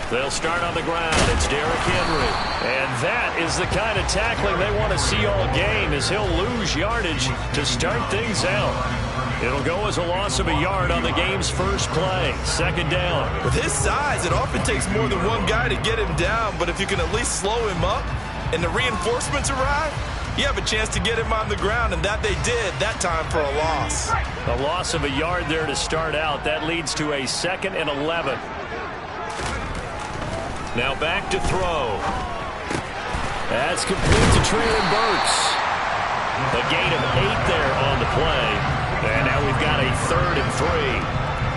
They'll start on the ground. It's Derrick Henry. And that is the kind of tackling they want to see all game, as he'll lose yardage to start things out. It'll go as a loss of a yard on the game's first play. Second down. With his size, it often takes more than one guy to get him down, but if you can at least slow him up and the reinforcements arrive, you have a chance to get him on the ground, and that they did that time for a loss. A loss of a yard there to start out. That leads to a 2nd and 11. Now back to throw. That's complete to Treylon Burks. A gain of 8 there on the play. And now we've got a 3rd and 3.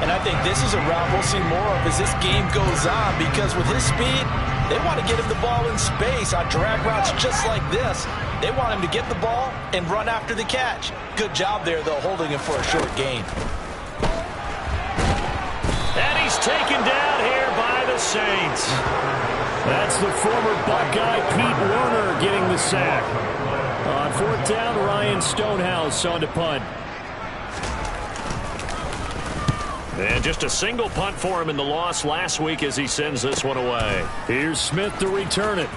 And I think this is a route we'll see more of as this game goes on, because with his speed, they want to get him the ball in space on drag routes just like this. They want him to get the ball and run after the catch. Good job there, though, holding him for a short gain. And he's taken down here by the Saints. That's the former Buckeye Pete Werner getting the sack. On 4th down, Ryan Stonehouse on to punt. And just a single punt for him in the loss last week as he sends this one away. Here's Smith to return it.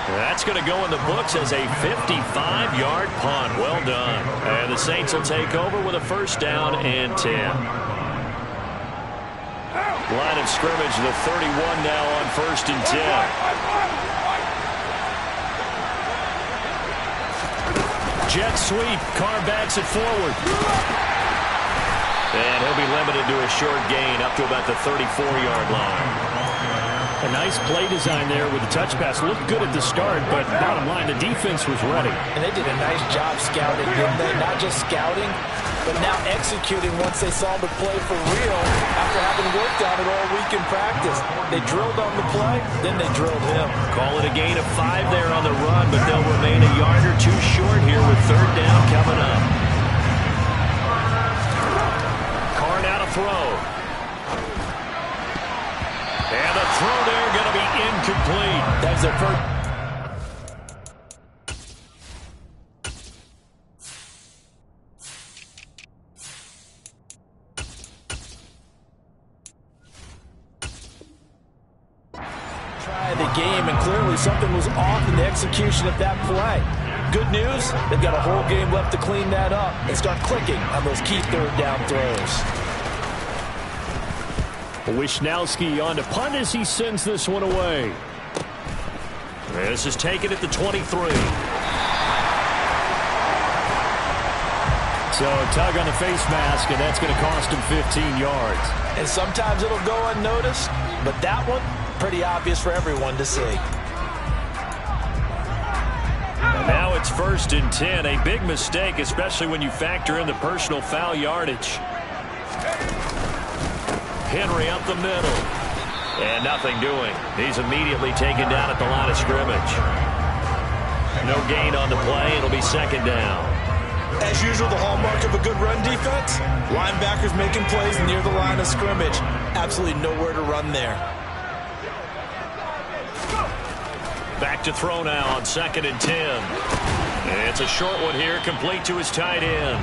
That's going to go in the books as a 55-yard punt. Well done. And the Saints will take over with a 1st down and 10. Line of scrimmage, the 31 now on 1st and 10. Jet sweep. Carr backs it forward. And he'll be limited to a short gain up to about the 34-yard line. A nice play design there with the touch pass. Looked good at the start, but bottom line, the defense was ready. And they did a nice job scouting, didn't they? Not just scouting, but now executing once they saw the play for real after having worked on it all week in practice. They drilled on the play, then they drilled him. Call it a gain of 5 there on the run, but they'll remain a yard or 2 short here with 3rd down coming up. Carr now to throw. And the throw there going to be incomplete. That's their first. Try the game, and clearly something was off in the execution of that play. Good news, they've got a whole game left to clean that up and start clicking on those key 3rd down throws. Wishnowski on to punt as he sends this one away. This is taken at the 23. So a tug on the face mask, and that's going to cost him 15 yards. And sometimes it'll go unnoticed, but that one, pretty obvious for everyone to see. And now it's 1st and 10. A big mistake, especially when you factor in the personal foul yardage. Henry up the middle. And nothing doing. He's immediately taken down at the line of scrimmage. No gain on the play. It'll be 2nd down. As usual, the hallmark of a good run defense, linebackers making plays near the line of scrimmage. Absolutely nowhere to run there. Back to throw now on 2nd and 10. It's a short one here, complete to his tight end.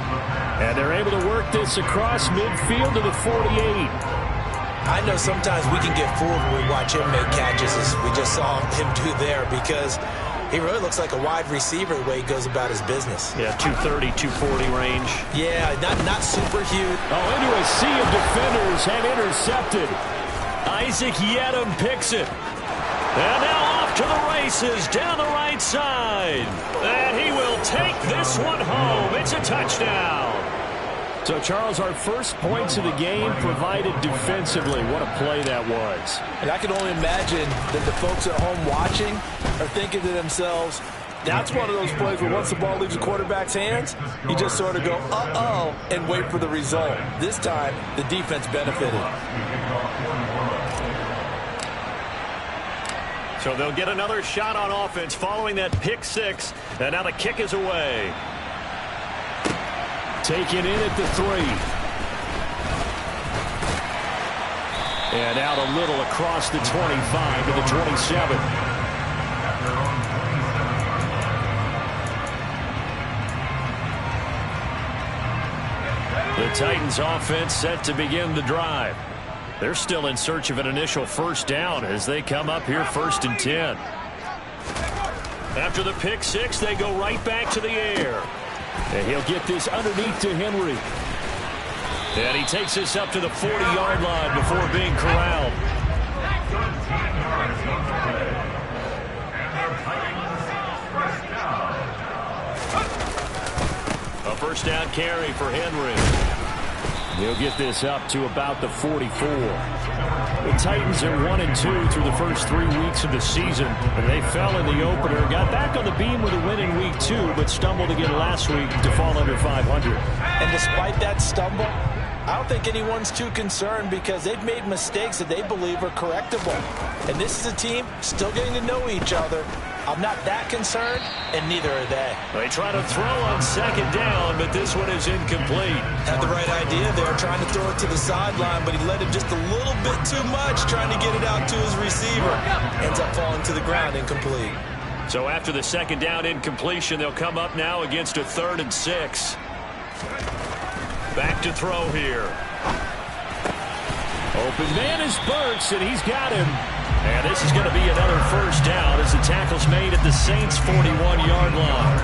And they're able to work this across midfield to the 48. I know sometimes we can get fooled when we watch him make catches, as we just saw him do there, because he really looks like a wide receiver the way he goes about his business. Yeah, 230, 240 range. Yeah, not super huge. Oh, into a sea of defenders and intercepted. Isaac Yedem picks it. And now off to the races down the right side. And he will take this one home. It's a touchdown. So, Charles, our first points of the game provided defensively. What a play that was. And I can only imagine that the folks at home watching are thinking to themselves, that's one of those plays where once the ball leaves the quarterback's hands, you just sort of go, uh-oh, and wait for the result. This time, the defense benefited. So they'll get another shot on offense following that pick 6. And now the kick is away. Taken in at the 3. And out a little across the 25 to the 27. The Titans offense set to begin the drive. They're still in search of an initial first down as they come up here 1st and 10. After the pick six, they go right back to the air. And he'll get this underneath to Henry. And he takes this up to the 40-yard line before being corralled. A first down carry for Henry. He'll get this up to about the 44. The Titans are 1-2 through the first 3 weeks of the season. And they fell in the opener, got back on the beam with a win in week 2, but stumbled again last week to fall under 500. And despite that stumble, I don't think anyone's too concerned because they've made mistakes that they believe are correctable. And this is a team still getting to know each other. I'm not that concerned, and neither are they. They try to throw on 2nd down, but this one is incomplete. Had the right idea there, trying to throw it to the sideline, but he let him just a little bit too much, trying to get it out to his receiver. Ends up falling to the ground, incomplete. So after the 2nd down incompletion, they'll come up now against a 3rd and 6. Back to throw here. Open man is Burks, and he's got him. And this is going to be another first down as the tackle's made at the Saints' 41-yard line.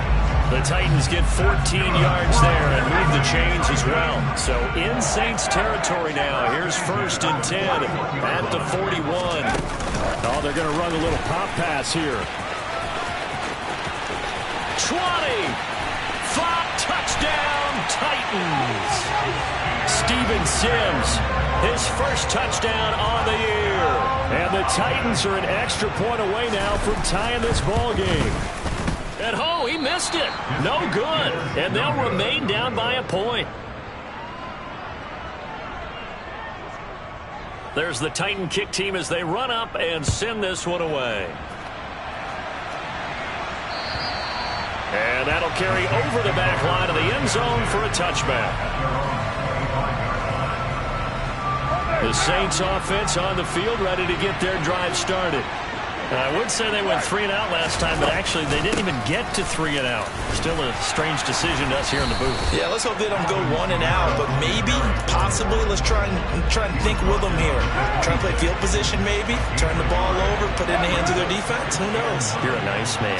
The Titans get 14 yards there and move the chains as well. So in Saints territory now. Here's 1st and 10 at the 41. Oh, they're going to run a little pop pass here. 20. 5 touchdown Titans. Steven Sims, his first touchdown on the year. And the Titans are an extra point away now from tying this ball game. And oh, he missed it. No good. And they'll remain down by a point. There's the Titan kick team as they run up and send this one away. And that'll carry over the back line of the end zone for a touchback. The Saints offense on the field ready to get their drive started. I would say they went 3 and out last time, but actually they didn't even get to 3 and out. Still a strange decision to us here in the booth. Yeah, let's hope they don't go 1 and out, but maybe, possibly, let's try and think with them here. Try and play field position maybe, turn the ball over, put it in the hands of their defense. Who knows? You're a nice man.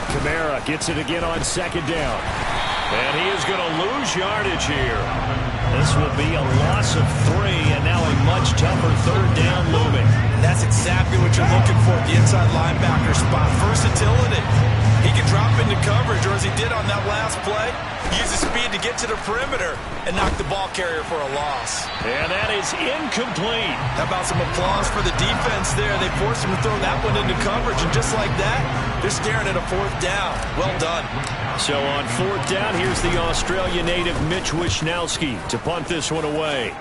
Kamara gets it again on 2nd down. And he is going to lose yardage here. This will be a loss of 3, and now a much tougher 3rd down looming. And that's exactly what you're looking for at the inside linebacker spot. Versatility. He can drop into coverage, or as he did on that last play, use his speed to get to the perimeter and knock the ball carrier for a loss. And that is incomplete. How about some applause for the defense there? They forced him to throw that one into coverage, and just like that, they're staring at a 4th down. Well done. So on 4th down, here's the Australia native Mitch Wishnowsky to punt this one away.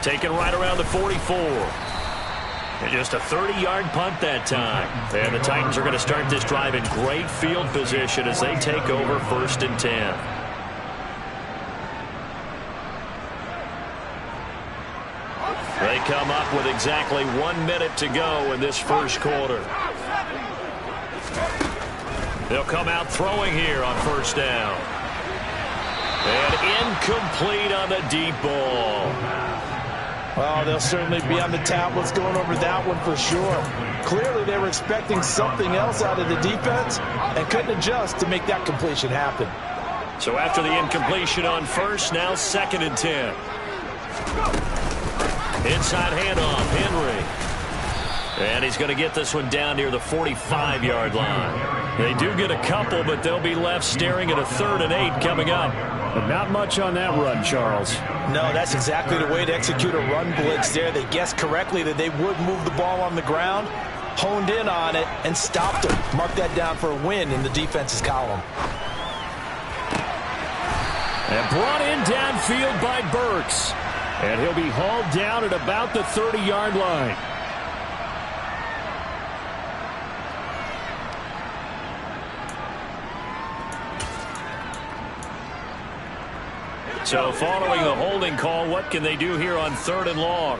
Taken right around the 44. And just a 30-yard punt that time. And the Titans are going to start this drive in great field position as they take over 1st and 10. They come up with exactly 1 minute to go in this first quarter. They'll come out throwing here on 1st down. And incomplete on the deep ball. Well, they'll certainly be on the tablets going over that one for sure. Clearly, they were expecting something else out of the defense and couldn't adjust to make that completion happen. So after the incompletion on 1st, now 2nd and 10. Inside handoff, Henry. And he's going to get this one down near the 45-yard line. They do get a couple, but they'll be left staring at a 3rd and 8 coming up. But not much on that run, Charles. No, that's exactly the way to execute a run blitz there. They guessed correctly that they would move the ball on the ground, honed in on it, and stopped them. Mark that down for a win in the defense's column. And brought in downfield by Burks. And he'll be hauled down at about the 30-yard line. So following the holding call, what can they do here on 3rd and long?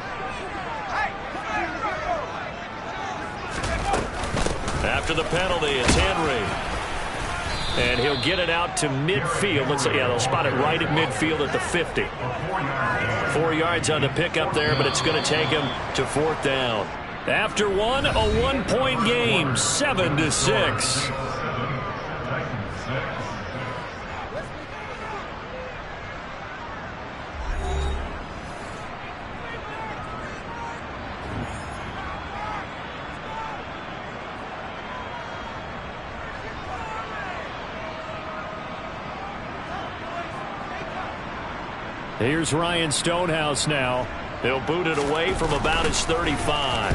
After the penalty, it's Henry. And he'll get it out to midfield. Let's say, yeah, they'll spot it right at midfield at the 50. 4 yards on the pickup there, but it's going to take him to 4th down. After one, a 1-point game, 7-6. Here's Ryan Stonehouse now. He'll boot it away from about his 35.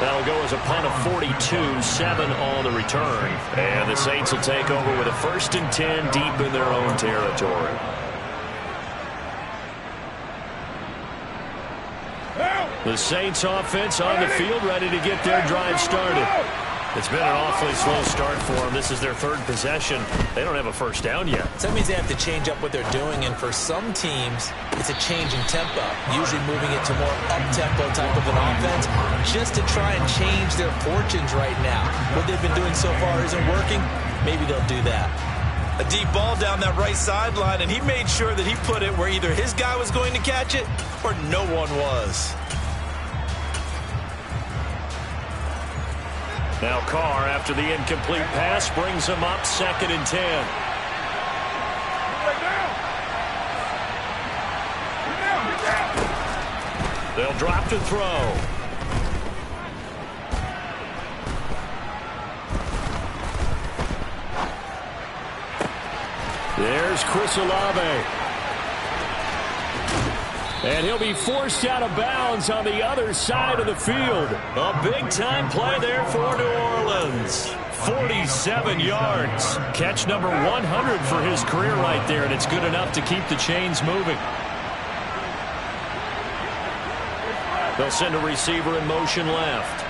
That'll go as a punt of 42, 7 on the return. And the Saints will take over with a 1st and 10 deep in their own territory. The Saints offense on the field, ready to get their drive started. It's been an awfully slow start for them. This is their 3rd possession. They don't have a 1st down yet. So that means they have to change up what they're doing, and for some teams, it's a change in tempo, usually moving it to more up-tempo type of an offense, just to try and change their fortunes right now. What they've been doing so far isn't working. Maybe they'll do that. A deep ball down that right sideline, and he made sure that he put it where either his guy was going to catch it or no one was. Now Carr, after the incomplete pass, brings him up 2nd and 10. They'll drop to throw. There's Chris Olave. And he'll be forced out of bounds on the other side of the field. A big-time play there for New Orleans. 47 yards. Catch number 100 for his career right there, and it's good enough to keep the chains moving. They'll send a receiver in motion left.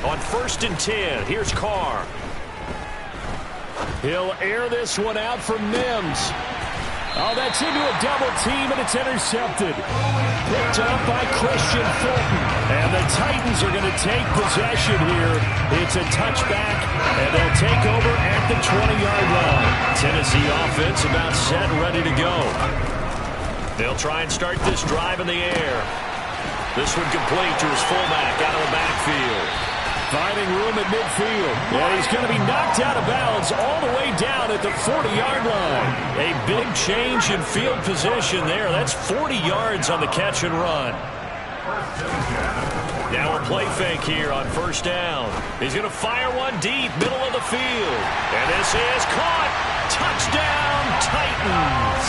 On 1st and 10, here's Carr. He'll air this one out for Mims. Oh, that's into a double team, and it's intercepted. Picked up by Christian Fulton. And the Titans are going to take possession here. It's a touchback, and they'll take over at the 20-yard line. Tennessee offense about set, ready to go. They'll try and start this drive in the air. This one complete to his fullback out of the backfield. Finding room at midfield. And he's going to be knocked out of bounds all the way down at the 40-yard line. A big change in field position there. That's 40 yards on the catch and run. Now a play fake here on 1st down. He's going to fire one deep, middle of the field. And this is caught. Touchdown, Titans.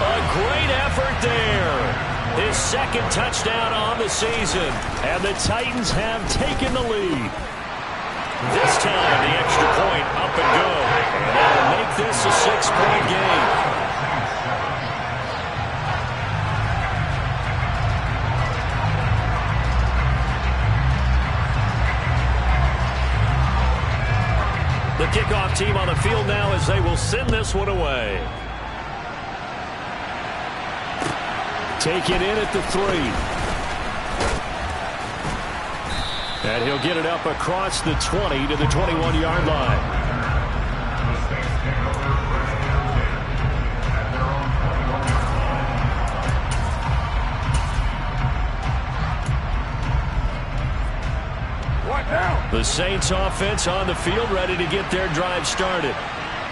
A great effort there. His 2nd touchdown on the season. And the Titans have taken the lead. This time, the extra point up and go. That'll make this a 6-point game. The kickoff team on the field now as they will send this one away. Take it in at the 3. And he'll get it up across the 20 to the 21-yard line. What now? The Saints offense on the field, ready to get their drive started.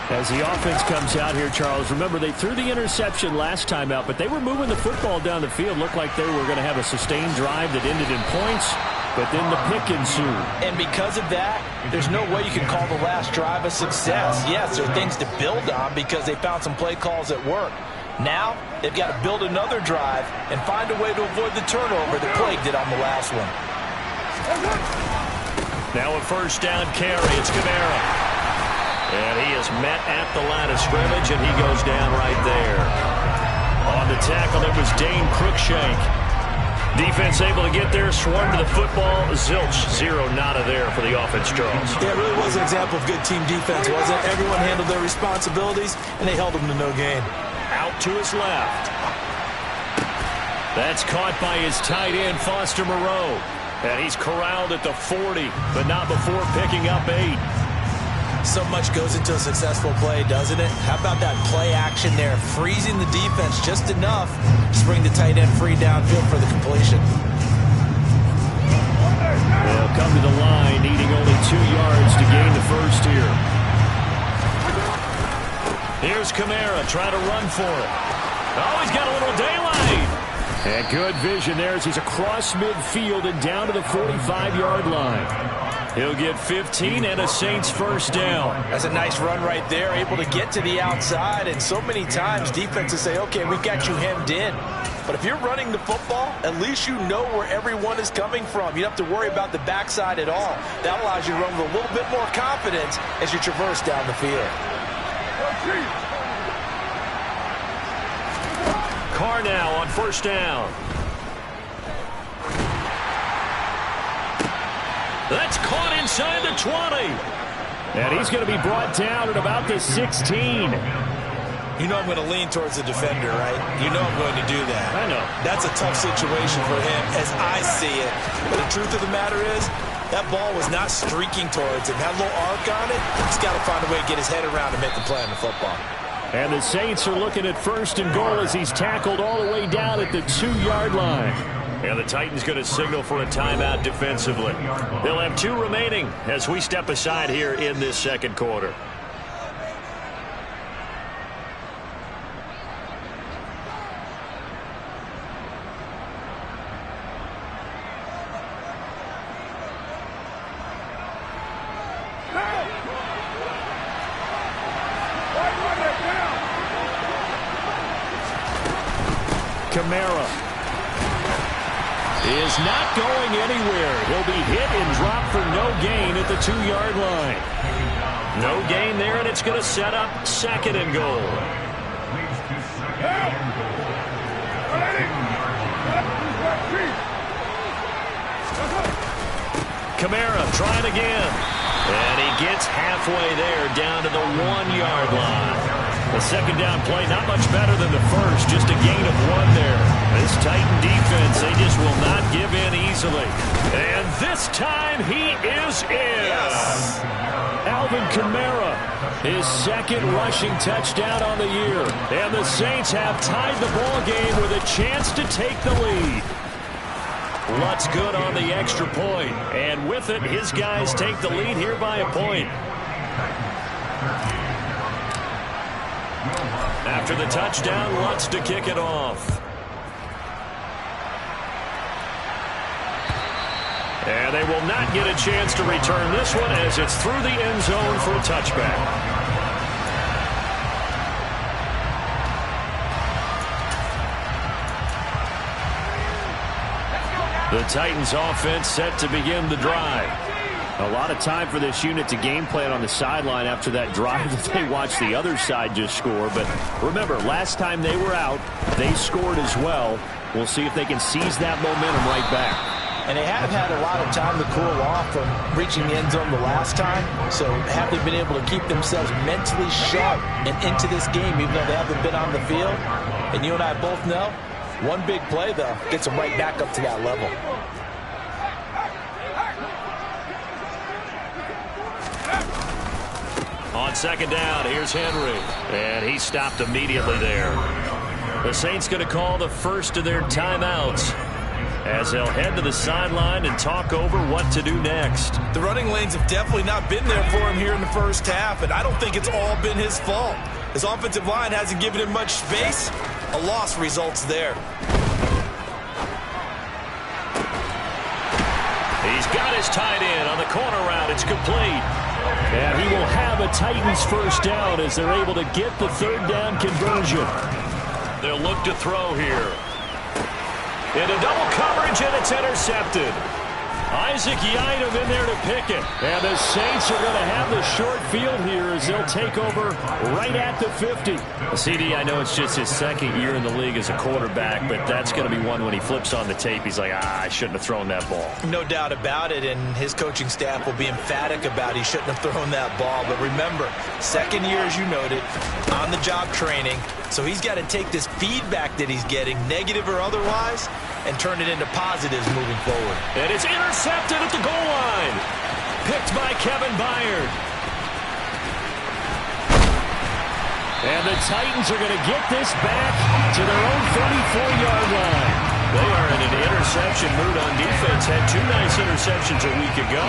As the offense comes out here, Charles, remember they threw the interception last time out, but they were moving the football down the field. Looked like they were going to have a sustained drive that ended in points, but then the pick ensued. And because of that, there's no way you can call the last drive a success. Yes, there are things to build on because they found some play calls that work. Now, they've got to build another drive and find a way to avoid the turnover that plagued it on the last one. Now a 1st down carry. It's Kamara. And he is met at the line of scrimmage, and he goes down right there. On the tackle, it was Dane Cruikshank. Defense able to get there, swarm to the football. Zilch, zero, nada there for the offense draws. Yeah, it really was an example of good team defense, wasn't it? Everyone handled their responsibilities, and they held them to no gain. Out to his left. That's caught by his tight end, Foster Moreau. And he's corralled at the 40, but not before picking up 8. So much goes into a successful play, doesn't it? How about that play action there, freezing the defense just enough to bring the tight end free downfield for the completion. They'll come to the line, needing only 2 yards to gain the first here. Here's Kamara trying to run for it. Oh, he's got a little daylight. And good vision there as he's across midfield and down to the 45-yard line. He'll get 15 and a Saints first down. That's a nice run right there, able to get to the outside. And so many times defenses say, okay, we've got you hemmed in. But if you're running the football, at least you know where everyone is coming from. You don't have to worry about the backside at all. That allows you to run with a little bit more confidence as you traverse down the field. Carr now on first down. That's caught inside the 20. And he's going to be brought down at about the 16. You know I'm going to lean towards the defender, right? You know I'm going to do that. I know. That's a tough situation for him as I see it. But the truth of the matter is, that ball was not streaking towards him. Had a little arc on it. He's got to find a way to get his head around and make the play on the football. And the Saints are looking at first and goal as he's tackled all the way down at the 2-yard line. And the Titans going to signal for a timeout defensively. They'll have 2 remaining as we step aside here in this second quarter. Kamara is not going anywhere. He'll be hit and dropped for no gain at the 2-yard line. No gain there, and it's going to set up second and goal. Kamara trying again. And he gets halfway there down to the 1-yard line. The second down play, not much better than the first, just a gain of 1 there. This Titan defense, they just will not give in easily. And this time he is in. Yes. Alvin Kamara, his second rushing touchdown on the year. And the Saints have tied the ball game with a chance to take the lead. Lutz good on the extra point. And with it, his guys take the lead here by a point. After the touchdown, Lutz to kick it off. And they will not get a chance to return this one as it's through the end zone for a touchback. The Titans offense set to begin the drive. A lot of time for this unit to game plan on the sideline after that drive that they watched the other side just score. But remember, last time they were out, they scored as well. We'll see if they can seize that momentum right back. And they have had a lot of time to cool off from reaching the end zone the last time. So have they been able to keep themselves mentally sharp and into this game, even though they haven't been on the field? And you and I both know, one big play, though, gets them right back up to that level. On second down, here's Henry. And he stopped immediately there. The Saints going to call the first of their timeouts as they'll head to the sideline and talk over what to do next. The running lanes have definitely not been there for him here in the first half, and I don't think it's all been his fault. His offensive line hasn't given him much space. A loss results there. He's got his tight end on the corner route. It's complete. And he will have a Titans first down as they're able to get the third down conversion. They'll look to throw here. Into double coverage, and it's intercepted. Isaac Yiadom in there to pick it. And the Saints are going to have the short field here as they'll take over right at the 50. CD, I know it's just his second year in the league as a quarterback, but that's going to be one when he flips on the tape. He's like, I shouldn't have thrown that ball. No doubt about it, and his coaching staff will be emphatic about he shouldn't have thrown that ball. But remember, second year, as you noted, on-the-job training. So he's got to take this feedback that he's getting, negative or otherwise, and turn it into positives moving forward. And it's intercepted at the goal line. Picked by Kevin Byard. And the Titans are going to get this back to their own 34-yard line. They are in an interception mood on defense. Had two nice interceptions a week ago.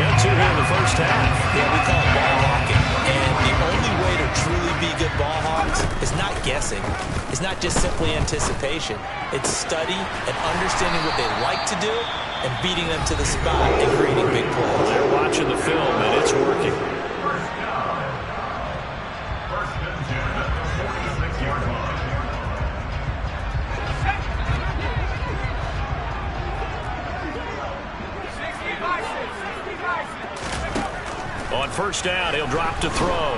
Now two here in the first half. Yeah, we call it ball hawking. And the only way to truly be good ball hawks is not guessing. It's not just simply anticipation. It's study and understanding what they like to do and beating them to the spot and creating big plays. They're watching the film, and it's working. On first down, he'll drop to throw.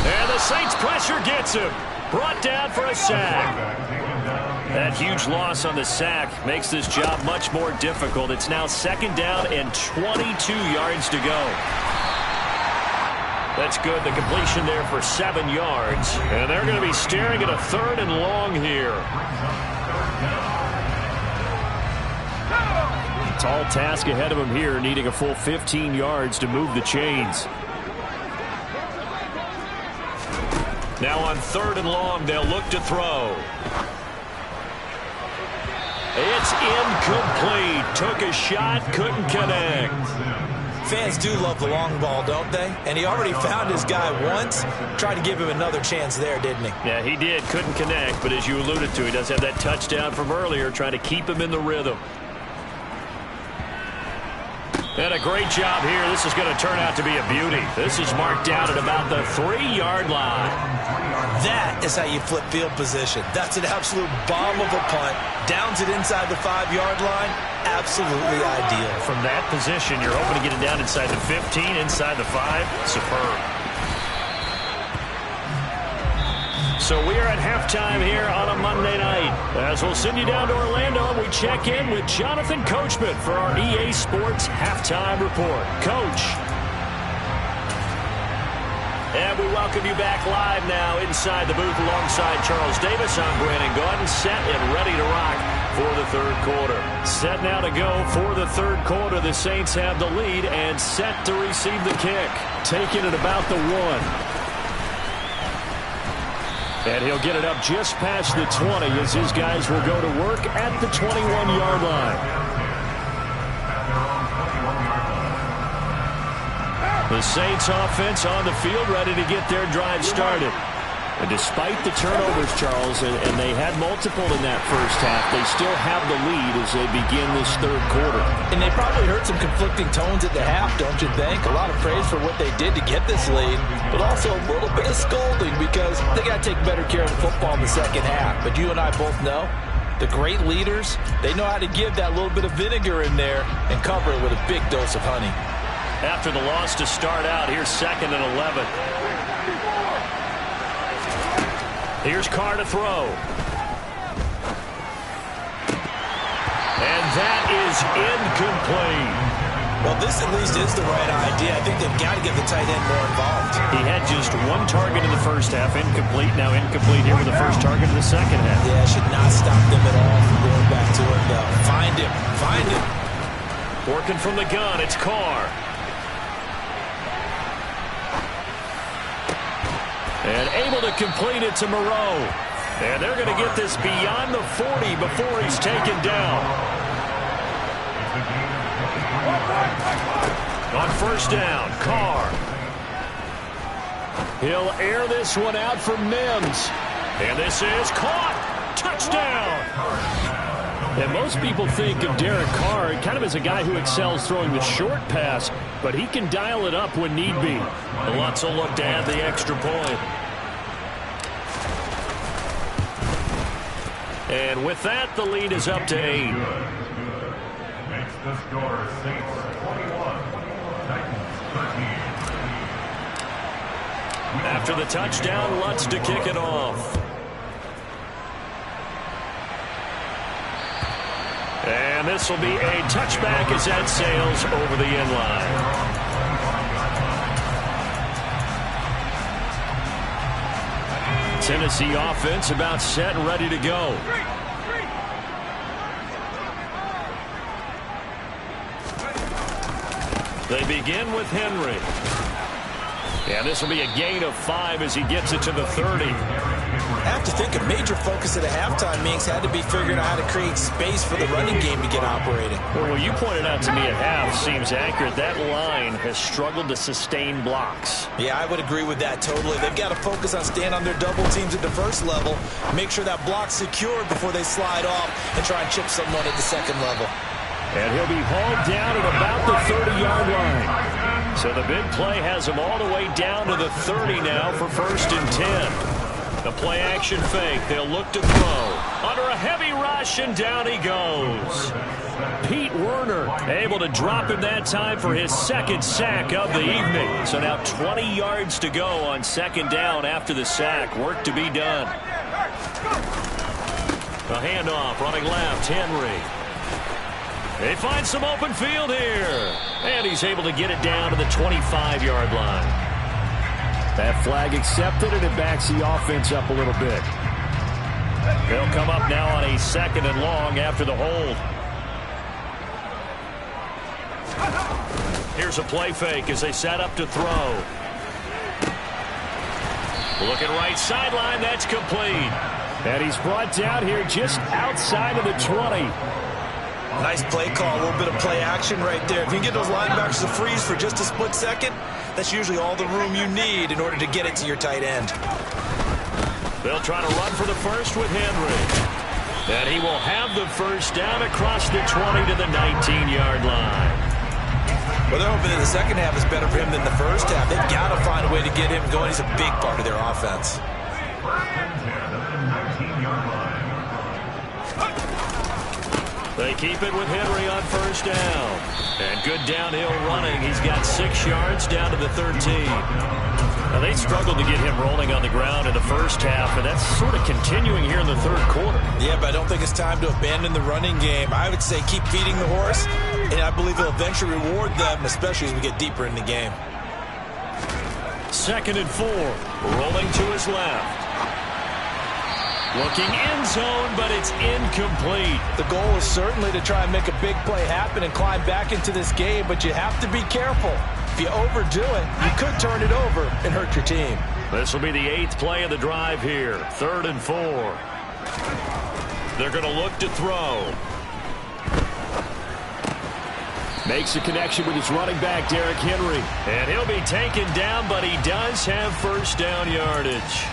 And the Saints pressure gets him. Brought down for a sack. That huge loss on the sack makes this job much more difficult. It's now second down and 22 yards to go. That's good. The completion there for 7 yards. And they're going to be staring at a third and long here. Tall task ahead of him here, needing a full 15 yards to move the chains. Now on third and long, they'll look to throw. It's incomplete. Took a shot, couldn't connect. Fans do love the long ball, don't they? And he already found his guy once. Tried to give him another chance there, didn't he? Yeah, he did. Couldn't connect, but as you alluded to, he does have that touchdown from earlier, trying to keep him in the rhythm. And a great job here. This is going to turn out to be a beauty. This is marked out at about the 3-yard line. That is how you flip field position. That's an absolute bomb of a punt. Downs it inside the 5-yard line. Absolutely ideal. From that position, you're hoping to get it down inside the 15, inside the 5. Superb. So we are at halftime here on a Monday night. As we'll send you down to Orlando, we check in with Jonathan Coachman for our EA Sports Halftime Report. Coach. And we welcome you back live now inside the booth alongside Charles Davis. I'm Brandon Gordon, set and ready to rock for the third quarter. Set now to go for the third quarter. The Saints have the lead and set to receive the kick. Taking it about the 1. And he'll get it up just past the 20 as his guys will go to work at the 21-yard line. The Saints offense on the field ready to get their drive started. And despite the turnovers, Charles, and they had multiple in that first half, they still have the lead as they begin this third quarter. And they probably heard some conflicting tones at the half, don't you think? A lot of praise for what they did to get this lead, but also a little bit of scolding because they got to take better care of the football in the second half. But you and I both know the great leaders, they know how to give that little bit of vinegar in there and cover it with a big dose of honey. After the loss to start out, here's second and 11. Here's Carr to throw. And that is incomplete. Well, this at least is the right idea. I think they've got to get the tight end more involved. He had just one target in the first half, incomplete. Now incomplete here with the first target in the second half. Yeah, it should not stop them at all from going back to it, though. Find him. Find him. Working from the gun, it's Carr. And able to complete it to Moreau. And they're going to get this beyond the 40 before he's taken down. On first down, Carr. He'll air this one out for Mims. And this is caught. Touchdown. And most people think of Derek Carr kind of as a guy who excels throwing the short pass, but he can dial it up when need be. Lots of look to add the extra point. And with that, the lead is up to 8. The score, Saints 21, Titans 13. After the touchdown, Lutz to kick it off. And this will be a touchback as that sails over the end line. Tennessee offense about set and ready to go. They begin with Henry. And this will be a gain of 5 as he gets it to the 30. I have to think a major focus at a halftime means had to be figuring out how to create space for the running game to get operating. Well, what you pointed out to me at half seems accurate. That line has struggled to sustain blocks. Yeah, I would agree with that totally. They've got to focus on staying on their double teams at the first level, make sure that block's secured before they slide off and try and chip someone at the second level. And he'll be hauled down at about the 30-yard line. So the big play has him all the way down to the 30 now for 1st and 10. The play action fake. They'll look to throw. Under a heavy rush, and down he goes. Pete Werner able to drop him that time for his 2nd sack of the evening. So now 20 yards to go on 2nd down after the sack. Work to be done. A handoff running left. Henry. They find some open field here. And he's able to get it down to the 25-yard line. That flag accepted, and it backs the offense up a little bit. They'll come up now on a 2nd and long after the hold. Here's a play fake as they set up to throw. Looking right sideline, that's complete. And he's brought down here just outside of the 20. Nice play call, a little bit of play action right there. If you can get those linebackers to freeze for just a split second, that's usually all the room you need in order to get it to your tight end. They'll try to run for the first with Henry. And he will have the first down across the 20 to the 19-yard line. Well, they're hoping that the second half is better for him than the first half. They've got to find a way to get him going. He's a big part of their offense. 1st and 10 at the 19-yard line. They keep it with Henry on 1st down. And good downhill running. He's got 6 yards down to the 13. Now, they struggled to get him rolling on the ground in the first half, and that's sort of continuing here in the 3rd quarter. Yeah, but I don't think it's time to abandon the running game. I would say keep feeding the horse, and I believe he'll eventually reward them, especially as we get deeper in the game. 2nd and 4. Rolling to his left. Looking end zone, but it's incomplete. The goal is certainly to try and make a big play happen and climb back into this game, but you have to be careful. If you overdo it, you could turn it over and hurt your team. This will be the 8th play of the drive here. 3rd and 4. They're going to look to throw. Makes a connection with his running back, Derrick Henry. And he'll be taken down, but he does have 1st down yardage.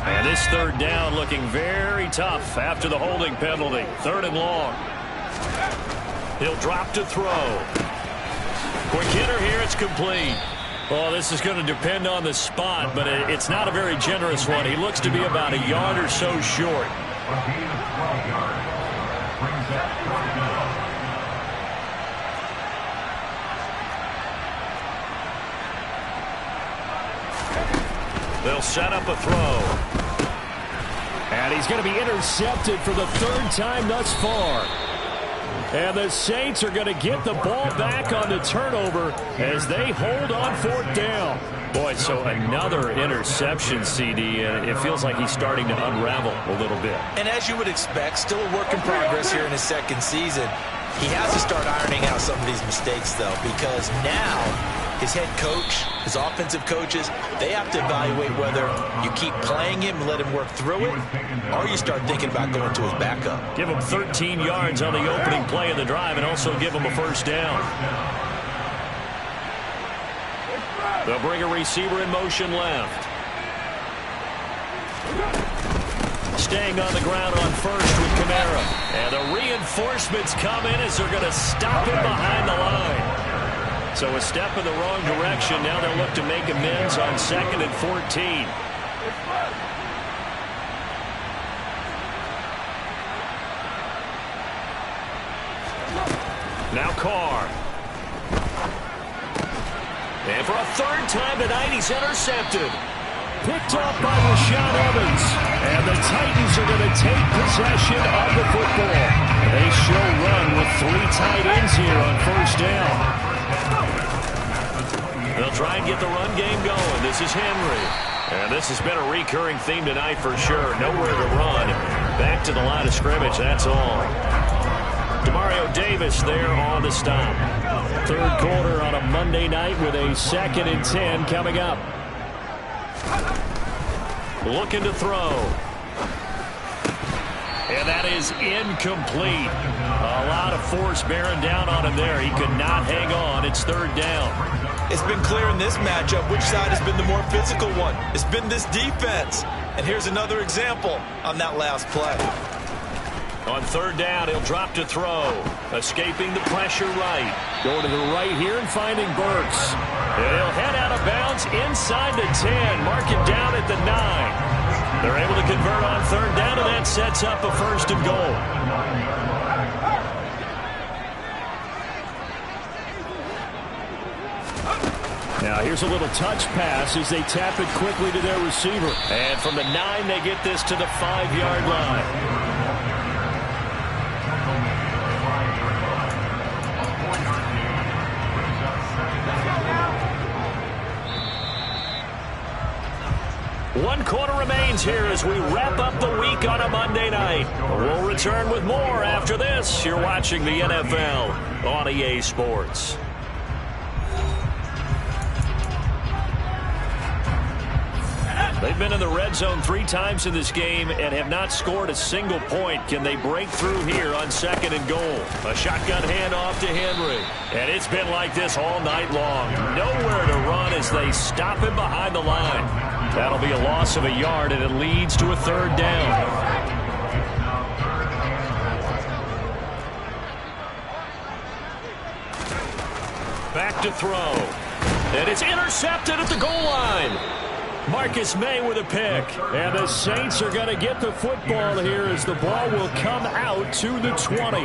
And this 3rd down looking very tough after the holding penalty. 3rd and long. He'll drop to throw. Quick hitter here, it's complete. Oh, this is going to depend on the spot, but it's not a very generous one. He looks to be about a yard or so short. They'll set up a throw. And he's going to be intercepted for the 3rd time thus far. And the Saints are going to get the ball back on the turnover as they hold on 4th down. Boy, so another interception, CD, and it feels like he's starting to unravel a little bit. And as you would expect, still a work in progress here in his 2nd season. He has to start ironing out some of these mistakes, though, because now his head coach, his offensive coaches, they have to evaluate whether you keep playing him and let him work through it, or you start thinking about going to his backup. Give him 13 yards on the opening play of the drive and also give him a 1st down. They'll bring a receiver in motion left. Staying on the ground on 1st with Kamara. And the reinforcements come in as they're going to stop him behind the line. So a step in the wrong direction. Now they'll look to make amends on 2nd and 14. Now Carr. And for a 3rd time tonight, he's intercepted. Picked off by Rashaan Evans. And the Titans are going to take possession of the football. They show run with 3 tight ends here on 1st down. They'll try and get the run game going. This is Henry. And this has been a recurring theme tonight for sure. Nowhere to run. Back to the line of scrimmage, that's all. Demario Davis there on the stop. 3rd quarter on a Monday night with a 2nd and 10 coming up. Looking to throw. And that is incomplete. A lot of force bearing down on him there. He could not hang on. It's 3rd down. It's been clear in this matchup which side has been the more physical one. It's been this defense. And here's another example on that last play. On 3rd down, he'll drop to throw. Escaping the pressure right. Going to the right here and finding Burks. And he'll head out of bounds inside the 10. Mark it down at the 9. They're able to convert on 3rd down, and that sets up a 1st and goal. Now here's a little touch pass as they tap it quickly to their receiver. And from the 9, they get this to the 5-yard line. One quarter remains here as we wrap up the week on a Monday night. We'll return with more after this. You're watching the NFL on EA Sports. They've been in the red zone 3 times in this game and have not scored a single point. Can they break through here on 2nd and goal? A shotgun handoff to Henry. And it's been like this all night long. Nowhere to run as they stop him behind the line. That'll be a loss of a yard, and it leads to a 3rd down. Back to throw. And it's intercepted at the goal line. Marcus May with a pick. And the Saints are going to get the football here as the ball will come out to the 20.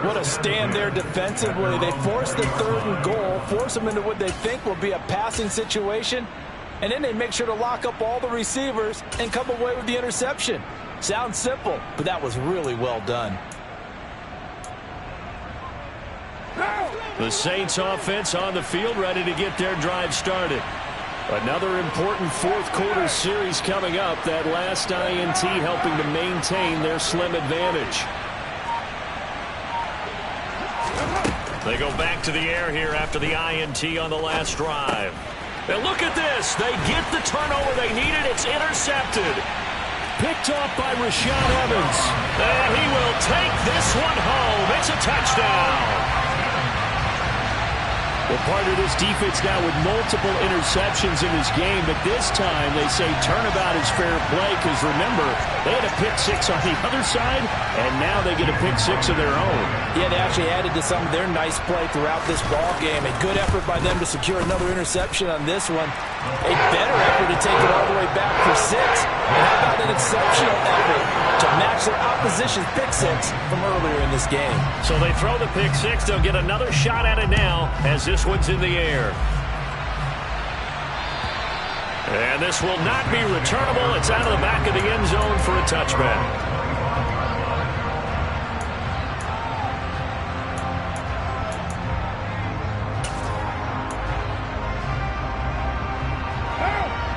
What a stand there defensively. They force the 3rd and goal, force them into what they think will be a passing situation, and then they make sure to lock up all the receivers and come away with the interception. Sounds simple, but that was really well done. The Saints offense on the field ready to get their drive started. Another important 4th quarter series coming up. That last INT helping to maintain their slim advantage. They go back to the air here after the INT on the last drive. And look at this. They get the turnover they needed. It's intercepted. Picked off by Rashaan Evans. And he will take this one home. It's a touchdown. Well, part of this defense now with multiple interceptions in this game, but this time they say turnabout is fair play because, remember, they had a pick-6 on the other side, and now they get a pick-6 of their own. Yeah, they actually added to some of their nice play throughout this ball game. A good effort by them to secure another interception on this one. A better effort to take it all the way back for 6. And how about an exceptional effort to match their opposition's pick-6 from earlier in this game? So they throw the pick-6. They'll get another shot at it now as this one's in the air. And this will not be returnable. It's out of the back of the end zone for a touchback.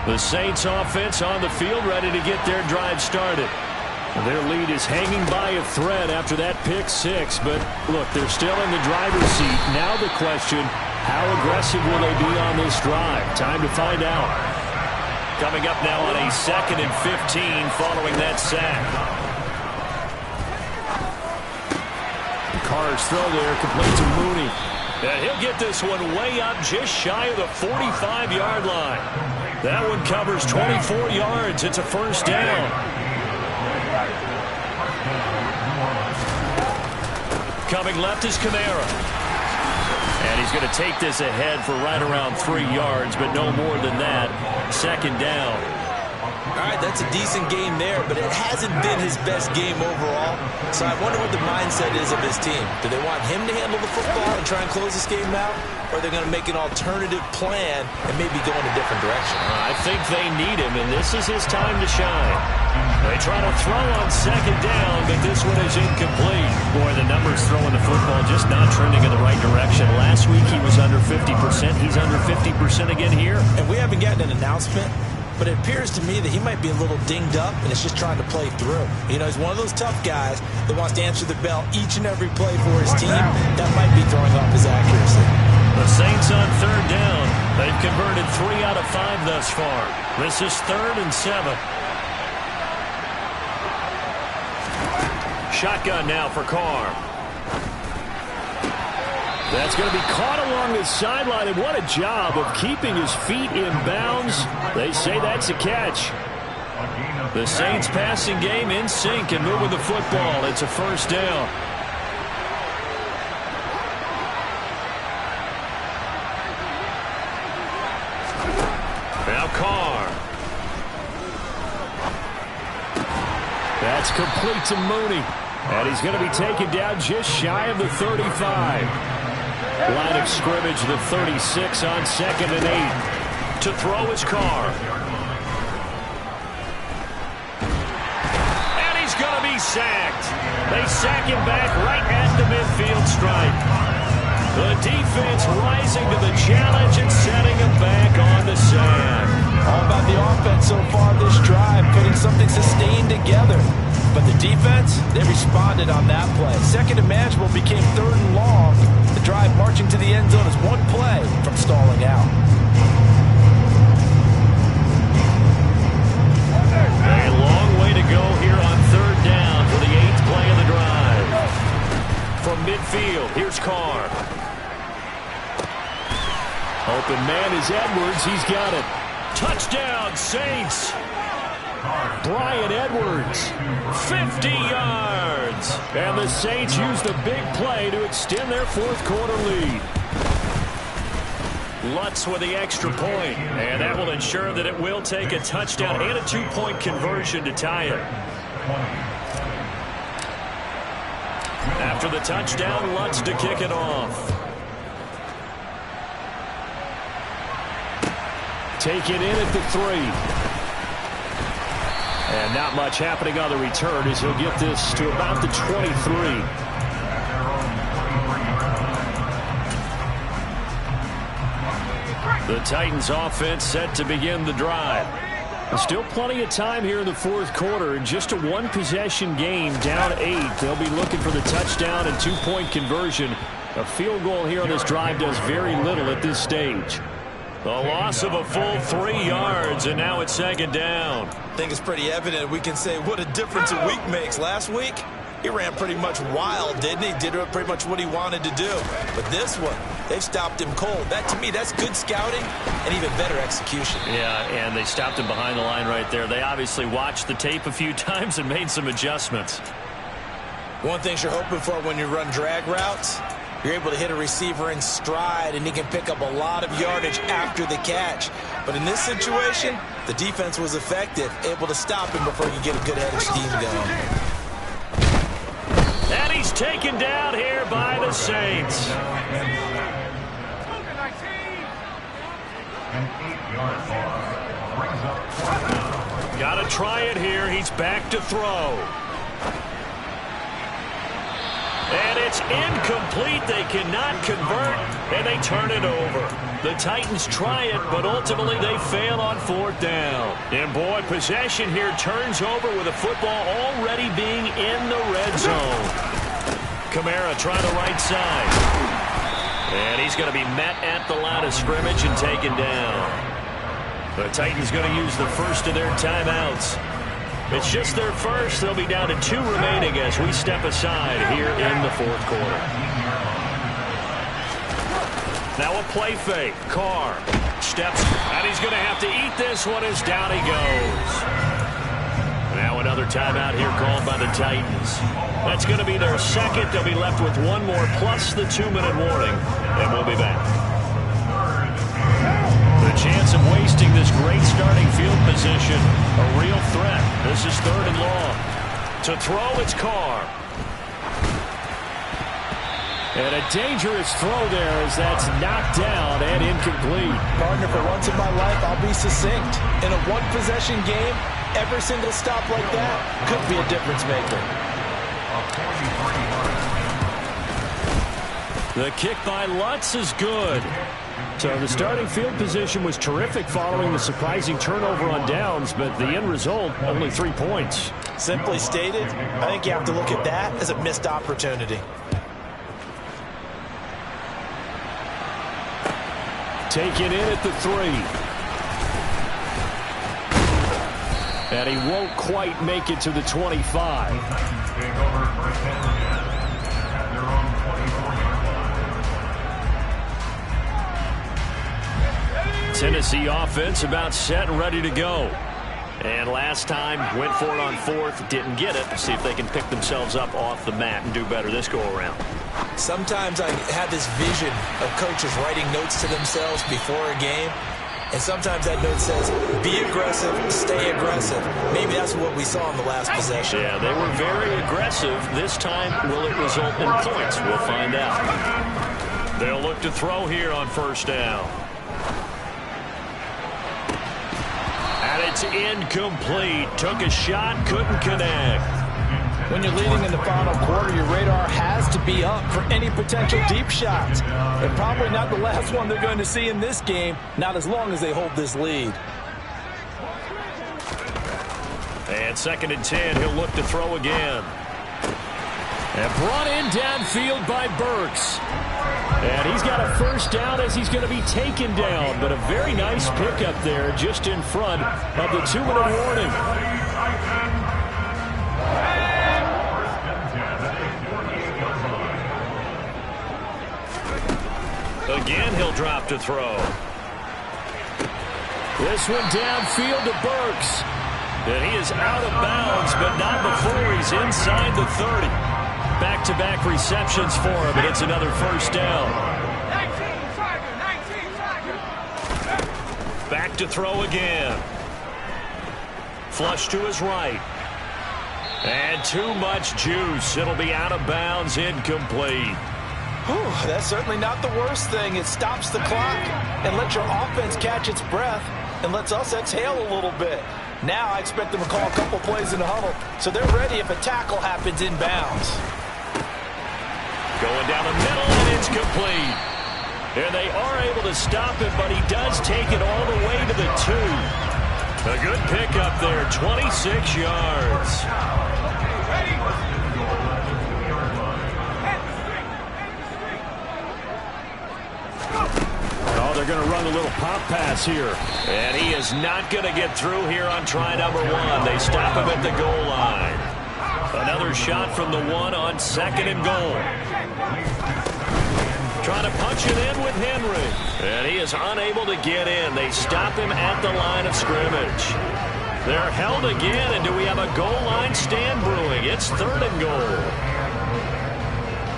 The Saints offense on the field ready to get their drive started. Their lead is hanging by a thread after that pick-6, but look, they're still in the driver's seat. Now the question, how aggressive will they be on this drive? Time to find out. Coming up now on a 2nd and 15 following that sack. Carr's throw there, complete to Mooney. And he'll get this one way up just shy of the 45-yard line. That one covers 24 yards. It's a 1st down. Coming left is Kamara. And And he's going to take this ahead for right around 3 yards, but no more than that. Second down. All right, that's a decent game there, but it hasn't been his best game overall. So I wonder what the mindset is of his team. Do they want him to handle the football and try and close this game out? Or are they going to make an alternative plan and maybe go in a different direction? I think they need him, and this is his time to shine. They try to throw on second down, but this one is incomplete. Boy, the numbers throwing the football just not trending in the right direction. Last week he was under 50%. He's under 50% again here. And we haven't gotten an announcement, but it appears to me that he might be a little dinged up and is just trying to play through. You know, he's one of those tough guys that wants to answer the bell each and every play for his team. That might be throwing off his accuracy. The Saints on third down. They've converted 3 out of 5 thus far. This is 3rd and 7. Shotgun now for Carr. That's going to be caught along the sideline, and what a job of keeping his feet in bounds. They say that's a catch. The Saints passing game in sync and moving the football. It's a first down. Now Carr. That's complete to Mooney. And he's going to be taken down just shy of the 35. Line of scrimmage, the 36 on 2nd and 8. To throw his Carr. And he's going to be sacked. They sack him back right at the midfield stripe. The defense rising to the challenge and setting him back on the sand. All about the offense so far this drive, putting something sustained together. But the defense, they responded on that play. Second and manageable became 3rd and long. The drive marching to the end zone is one play from stalling out. A long way to go here on 3rd down for the 8th play of the drive. From midfield, here's Carr. Open man is Edwards. He's got it. Touchdown, Saints. Bryan Edwards, 50 yards. And the Saints use the big play to extend their 4th quarter lead. Lutz with the extra point, and that will ensure that it will take a touchdown and a 2-point conversion to tie it. After the touchdown, Lutz to kick it off. Take it in at the 3. And not much happening on the return as he'll get this to about the 23. The Titans offense set to begin the drive. There's still plenty of time here in the 4th quarter. In just a 1-possession game, down 8. They'll be looking for the touchdown and 2-point conversion. A field goal here on this drive does very little at this stage. The loss of a full 3 yards, and now it's 2nd down. I think it's pretty evident. We can say what a difference a week makes. Last week, he ran pretty much wild, didn't he? Did pretty much what he wanted to do. But this one, they've stopped him cold. That, to me, that's good scouting and even better execution. Yeah, and they stopped him behind the line right there. They obviously watched the tape a few times and made some adjustments. One thing you're hoping for when you run drag routes, you're able to hit a receiver in stride, and he can pick up a lot of yardage after the catch. But in this situation, the defense was effective, able to stop him before you get a good head of steam going. And he's taken down here by the Saints. An 8-yard loss brings up 4th down. Got to try it here. He's back to throw. And it's incomplete. They cannot convert, and they turn it over. The Titans try it, but ultimately they fail on 4th down. And boy, possession here turns over with the football already being in the red zone. Kamara trying the right side. And he's going to be met at the line of scrimmage and taken down. The Titans going to use the first of their timeouts. It's just their first. They'll be down to 2 remaining as we step aside here in the 4th quarter. Now a play fake. Carr steps, and he's going to have to eat this one as down he goes. Now another timeout here called by the Titans. That's going to be their second. They'll be left with one more plus the 2-minute warning, and we'll be back. The chance of wasting this great starting field position, a real threat. This is 3rd and long. To throw, it's Carr. And a dangerous throw there as that's knocked down and incomplete. Partner, for once in my life, I'll be succinct. In a one-possession game, every single stop like that could be a difference maker. The kick by Lutz is good. So the starting field position was terrific following the surprising turnover on downs, but the end result, only 3 points. Simply stated, I think you have to look at that as a missed opportunity. Taken in at the 3. And he won't quite make it to the 25. Tennessee offense about set and ready to go. And last time, went for it on 4th, didn't get it. See if they can pick themselves up off the mat and do better this go-around. Sometimes I have this vision of coaches writing notes to themselves before a game. And sometimes that note says, be aggressive, stay aggressive. Maybe that's what we saw in the last possession. Yeah, they were very aggressive. This time, will it result in points? We'll find out. They'll look to throw here on 1st down. And it's incomplete. Took a shot, couldn't connect. When you're leading in the final quarter, your radar has to be up for any potential deep shots. And probably not the last one they're going to see in this game, not as long as they hold this lead. And 2nd and 10, he'll look to throw again. And brought in downfield by Burks. And he's got a 1st down as he's going to be taken down. But a very nice pickup there just in front of the 2-minute warning. Again, he'll drop to throw. This one downfield to Burks. And he is out of bounds, but not before he's inside the 30. Back-to-back receptions for him, and it's another 1st down. Back to throw again. Flush to his right. And too much juice. It'll be out of bounds, incomplete. Whew, that's certainly not the worst thing. It stops the clock and lets your offense catch its breath and lets us exhale a little bit. Now I expect them to call a couple plays in the huddle, so they're ready if a tackle happens inbounds. Going down the middle, and it's complete. And they are able to stop it, but he does take it all the way to the 2. A good pickup there, 26 yards. Oh, they're going to run a little pop pass here. And he is not going to get through here on try number 1. They stop him at the goal line. Another shot from the 1 on 2nd and goal. Trying to punch it in with Henry. And he is unable to get in. They stop him at the line of scrimmage. They're held again, and do we have a goal line stand brewing? It's 3rd and goal.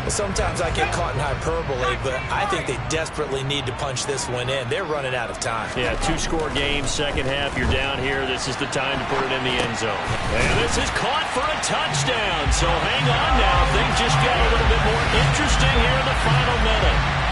Sometimes I get caught in hyperbole, but I think they desperately need to punch this one in. They're running out of time. Yeah, 2-score game, second half, you're down here. This is the time to put it in the end zone. And this is caught for a touchdown. So hang on now. Things just get a little bit more interesting here in the final minute.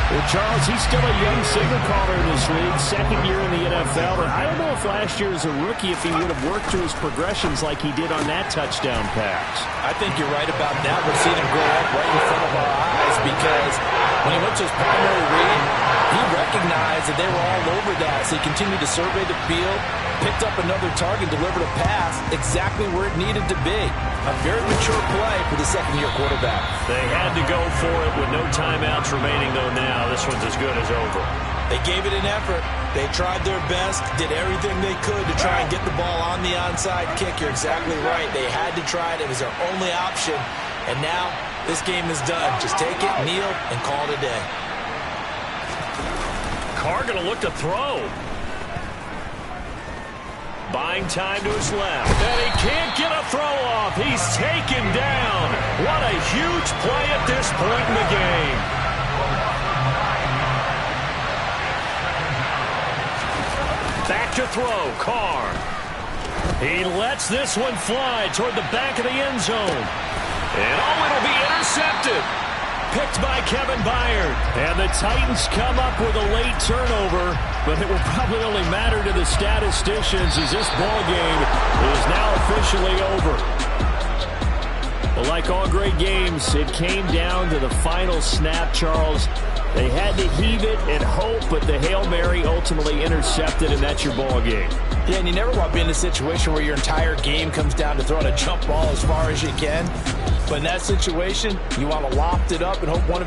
Well, Charles, he's still a young signal caller in this league, 2nd year in the NFL. And I don't know if last year as a rookie, if he would have worked through his progressions like he did on that touchdown pass. I think you're right about that. We've seen him grow up right in front of our eyes because when he went to his primary read, he recognized that they were all over that. So he continued to survey the field, picked up another target, delivered a pass exactly where it needed to be. A very mature play for the 2nd-year quarterback. They had to go for it with no timeouts remaining, though now. This one's as good as over. They gave it an effort. They tried their best, did everything they could to try and get the ball on the onside kick. You're exactly right. They had to try it. It was their only option. And now this game is done. Just take it, kneel, and call it a day. Carr going to look to throw. Buying time to his left. And he can't get a throw off. He's taken down. What a huge play at this point in the game. Back to throw, Carr. He lets this one fly toward the back of the end zone. And it'll be intercepted. Picked by Kevin Byard. And the Titans come up with a late turnover, but it will probably only matter to the statisticians as this ball game is now officially over. Well, like all great games, it came down to the final snap, Charles. They had to heave it and hope, but the Hail Mary ultimately intercepted, and that's your ball game. Yeah, and you never want to be in a situation where your entire game comes down to throwing a jump ball as far as you can. But in that situation, you want to loft it up and hope one of your